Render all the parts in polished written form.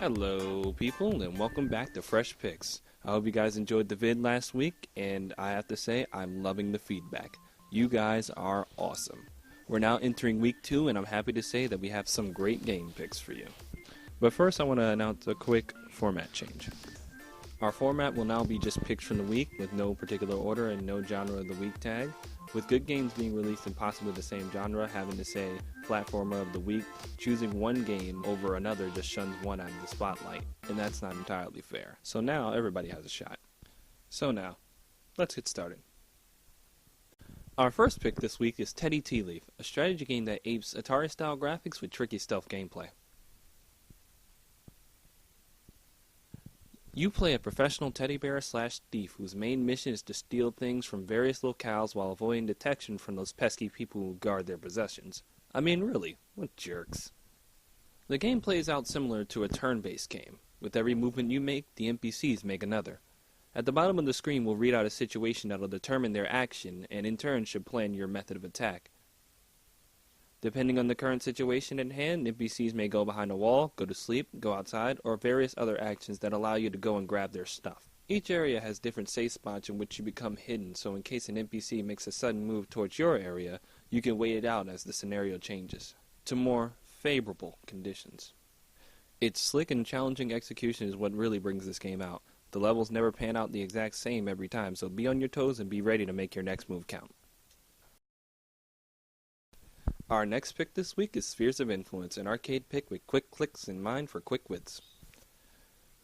Hello people and welcome back to Fresh Picks. I hope you guys enjoyed the vid last week, and I have to say I'm loving the feedback. You guys are awesome. We're now entering week 2 and I'm happy to say that we have some great game picks for you. But first I want to announce a quick format change. Our format will now be just picks from the week with no particular order and no genre of the week tag, with good games being released in possibly the same genre having to say platformer of the week. Choosing one game over another just shuns one out of the spotlight, and that's not entirely fair. So now everybody has a shot. So now, let's get started. Our first pick this week is Teddy Tea Leaf, a strategy game that apes Atari-style graphics with tricky stealth gameplay. You play a professional teddy bear slash thief whose main mission is to steal things from various locales while avoiding detection from those pesky people who guard their possessions. I mean, really, what jerks. The game plays out similar to a turn-based game. With every movement you make, the NPCs make another. At the bottom of the screen will read out a situation that will determine their action and in turn should plan your method of attack. Depending on the current situation at hand, NPCs may go behind a wall, go to sleep, go outside, or various other actions that allow you to go and grab their stuff. Each area has different safe spots in which you become hidden, so in case an NPC makes a sudden move towards your area, you can wait it out as the scenario changes to more favorable conditions. Its slick and challenging execution is what really brings this game out. The levels never pan out the exact same every time, so be on your toes and be ready to make your next move count. Our next pick this week is Spheres of Influence, an arcade pick with quick clicks in mind for quick wits.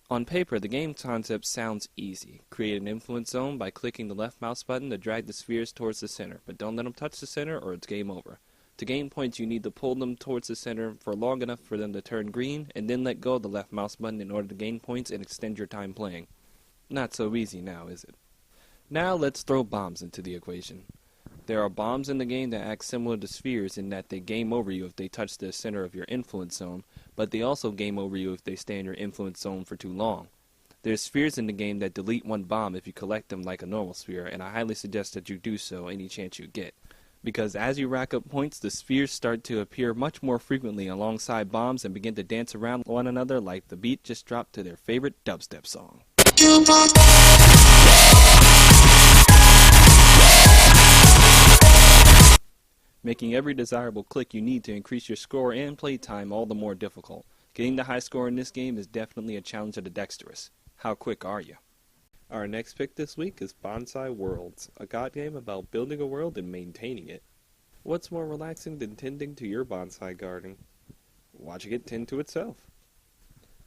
On paper, the game concept sounds easy. Create an influence zone by clicking the left mouse button to drag the spheres towards the center, but don't let them touch the center or it's game over. To gain points, you need to pull them towards the center for long enough for them to turn green, and then let go of the left mouse button in order to gain points and extend your time playing. Not so easy now, is it? Now let's throw bombs into the equation. There are bombs in the game that act similar to spheres in that they game over you if they touch the center of your influence zone, but they also game over you if they stay in your influence zone for too long. There's spheres in the game that delete one bomb if you collect them like a normal sphere, and I highly suggest that you do so any chance you get. Because as you rack up points, the spheres start to appear much more frequently alongside bombs and begin to dance around one another like the beat just dropped to their favorite dubstep song. Making every desirable click you need to increase your score and play time all the more difficult. Getting the high score in this game is definitely a challenge to the dexterous. How quick are you? Our next pick this week is Bonsai Worlds, a god game about building a world and maintaining it. What's more relaxing than tending to your bonsai garden? Watching it tend to itself.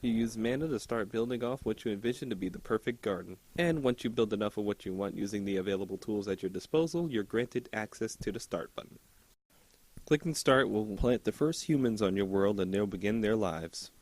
You use mana to start building off what you envision to be the perfect garden. And once you build enough of what you want using the available tools at your disposal, you're granted access to the start button. Clicking start will plant the first humans on your world and they'll begin their lives.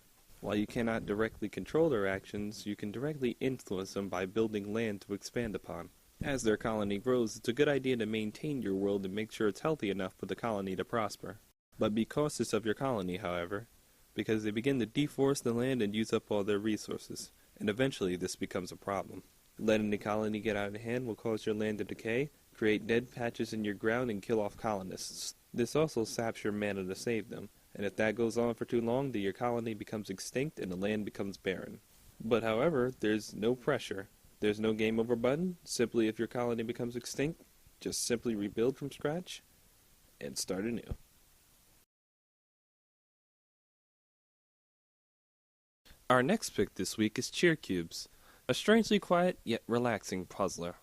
While you cannot directly control their actions, you can directly influence them by building land to expand upon. As their colony grows, it's a good idea to maintain your world and make sure it's healthy enough for the colony to prosper. But be cautious of your colony, however, because they begin to deforest the land and use up all their resources, and eventually this becomes a problem. Letting the colony get out of hand will cause your land to decay, create dead patches in your ground, and kill off colonists. This also saps your mana to save them, and if that goes on for too long, then your colony becomes extinct and the land becomes barren. But however, there's no pressure. There's no game over button. Simply if your colony becomes extinct, just simply rebuild from scratch and start anew. Our next pick this week is Cheer Cubes, a strangely quiet yet relaxing puzzler.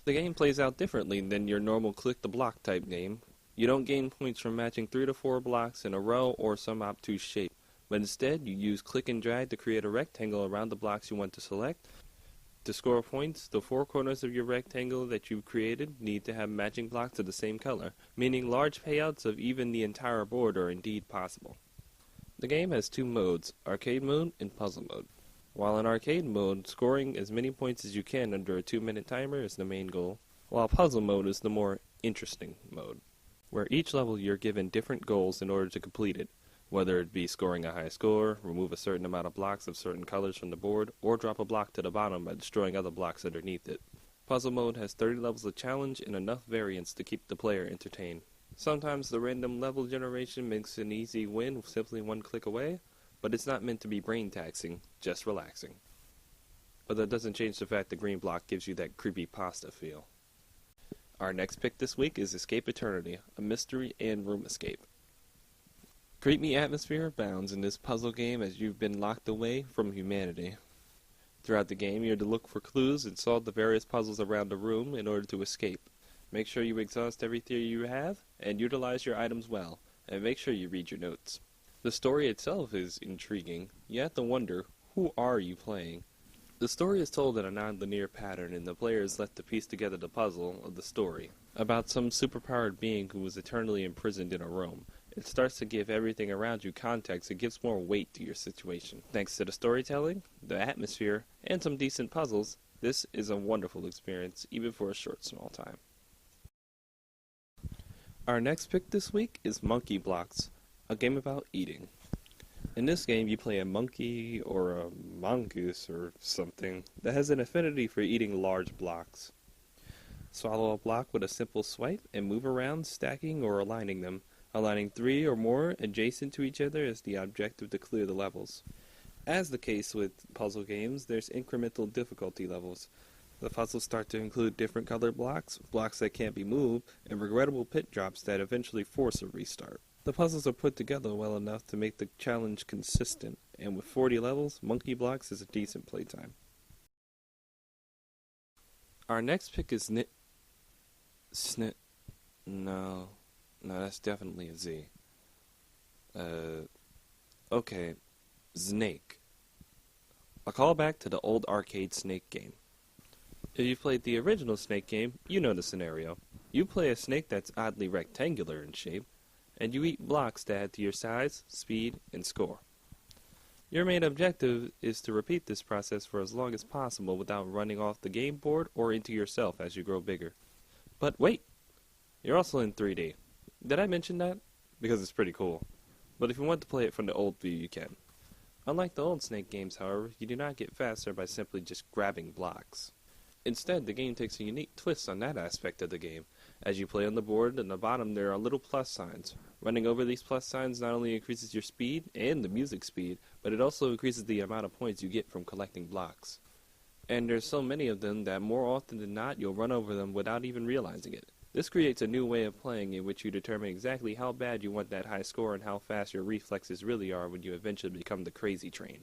The game plays out differently than your normal click-the-block type game. You don't gain points from matching 3 to 4 blocks in a row or some obtuse shape, but instead you use click and drag to create a rectangle around the blocks you want to select. To score points, the 4 corners of your rectangle that you've created need to have matching blocks of the same color, meaning large payouts of even the entire board are indeed possible. The game has 2 modes, arcade mode and puzzle mode. While in arcade mode, scoring as many points as you can under a 2-minute timer is the main goal, while puzzle mode is the more interesting mode, where each level you're given different goals in order to complete it, whether it be scoring a high score, remove a certain amount of blocks of certain colors from the board, or drop a block to the bottom by destroying other blocks underneath it. Puzzle mode has 30 levels of challenge and enough variance to keep the player entertained. Sometimes the random level generation makes an easy win with simply one click away, but it's not meant to be brain taxing, just relaxing. But that doesn't change the fact the green block gives you that creepy pasta feel. Our next pick this week is Escape Eternity, a mystery and room escape. Creepy atmosphere abounds in this puzzle game as you've been locked away from humanity. Throughout the game, you're to look for clues and solve the various puzzles around the room in order to escape. Make sure you exhaust every theory you have, and utilize your items well, and make sure you read your notes. The story itself is intriguing. You have to wonder, who are you playing? The story is told in a non-linear pattern, and the player is left to piece together the puzzle of the story, about some superpowered being who was eternally imprisoned in a room. It starts to give everything around you context. It gives more weight to your situation. Thanks to the storytelling, the atmosphere, and some decent puzzles, this is a wonderful experience, even for a short, small time. Our next pick this week is Monkey Blocks, a game about eating. In this game, you play a monkey or a mongoose or something that has an affinity for eating large blocks. Swallow a block with a simple swipe and move around, stacking or aligning them. Aligning 3 or more adjacent to each other is the objective to clear the levels. As the case with puzzle games, there's incremental difficulty levels. The puzzles start to include different colored blocks, blocks that can't be moved, and regrettable pit drops that eventually force a restart. The puzzles are put together well enough to make the challenge consistent, and with 40 levels, Monkey Blocks is a decent playtime. Our next pick is No, that's definitely a Z. Okay, Snake. A callback to the old arcade Snake game. If you've played the original Snake game, you know the scenario. You play a snake that's oddly rectangular in shape, and you eat blocks to add to your size, speed, and score. Your main objective is to repeat this process for as long as possible without running off the game board or into yourself as you grow bigger. But wait! You're also in 3D. Did I mention that? Because it's pretty cool. But if you want to play it from the old view, you can. Unlike the old Snake games, however, you do not get faster by simply just grabbing blocks. Instead, the game takes a unique twist on that aspect of the game. As you play on the board, at the bottom there are little plus signs. Running over these plus signs not only increases your speed and the music speed, but it also increases the amount of points you get from collecting blocks. And there's so many of them that more often than not you'll run over them without even realizing it. This creates a new way of playing in which you determine exactly how bad you want that high score and how fast your reflexes really are when you eventually become the crazy train.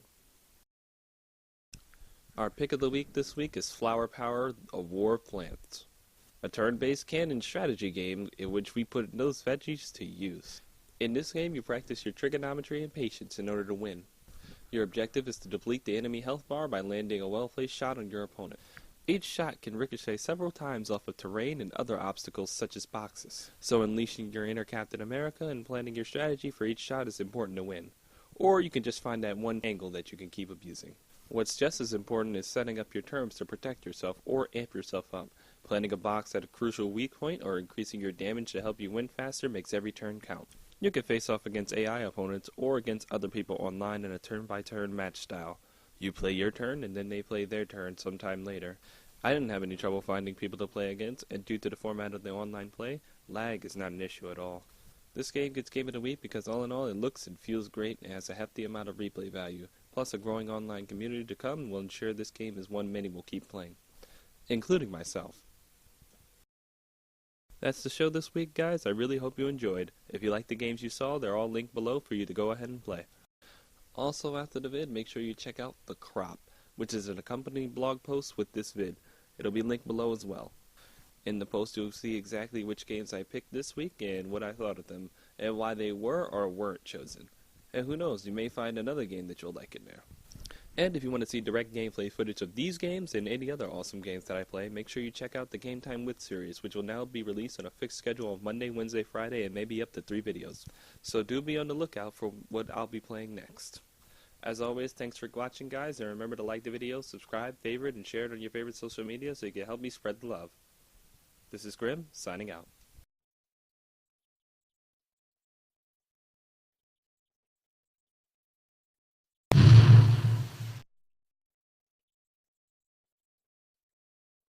Our pick of the week this week is Flower Power: A War of Plants, a turn-based canon strategy game in which we put those veggies to use. In this game, you practice your trigonometry and patience in order to win. Your objective is to deplete the enemy health bar by landing a well-placed shot on your opponent. Each shot can ricochet several times off of terrain and other obstacles such as boxes, so unleashing your inner Captain America and planning your strategy for each shot is important to win. Or you can just find that one angle that you can keep abusing. What's just as important is setting up your turns to protect yourself or amp yourself up. Planting a box at a crucial weak point or increasing your damage to help you win faster makes every turn count. You can face off against AI opponents or against other people online in a turn-by-turn match style. You play your turn and then they play their turn sometime later. I didn't have any trouble finding people to play against, and due to the format of the online play, lag is not an issue at all. This game gets Game of the Week because all in all it looks and feels great and has a hefty amount of replay value, plus a growing online community to come will ensure this game is one many will keep playing, including myself. That's the show this week, guys. I really hope you enjoyed. If you like the games you saw, they're all linked below for you to go ahead and play. Also, after the vid, make sure you check out The Crop, which is an accompanying blog post with this vid. It'll be linked below as well. In the post, you'll see exactly which games I picked this week and what I thought of them, and why they were or weren't chosen. And who knows, you may find another game that you'll like in there. And if you want to see direct gameplay footage of these games and any other awesome games that I play, make sure you check out the Game Time With series, which will now be released on a fixed schedule of Monday, Wednesday, Friday, and maybe up to 3 videos. So do be on the lookout for what I'll be playing next. As always, thanks for watching, guys, and remember to like the video, subscribe, favorite, and share it on your favorite social media so you can help me spread the love. This is Grim, signing out.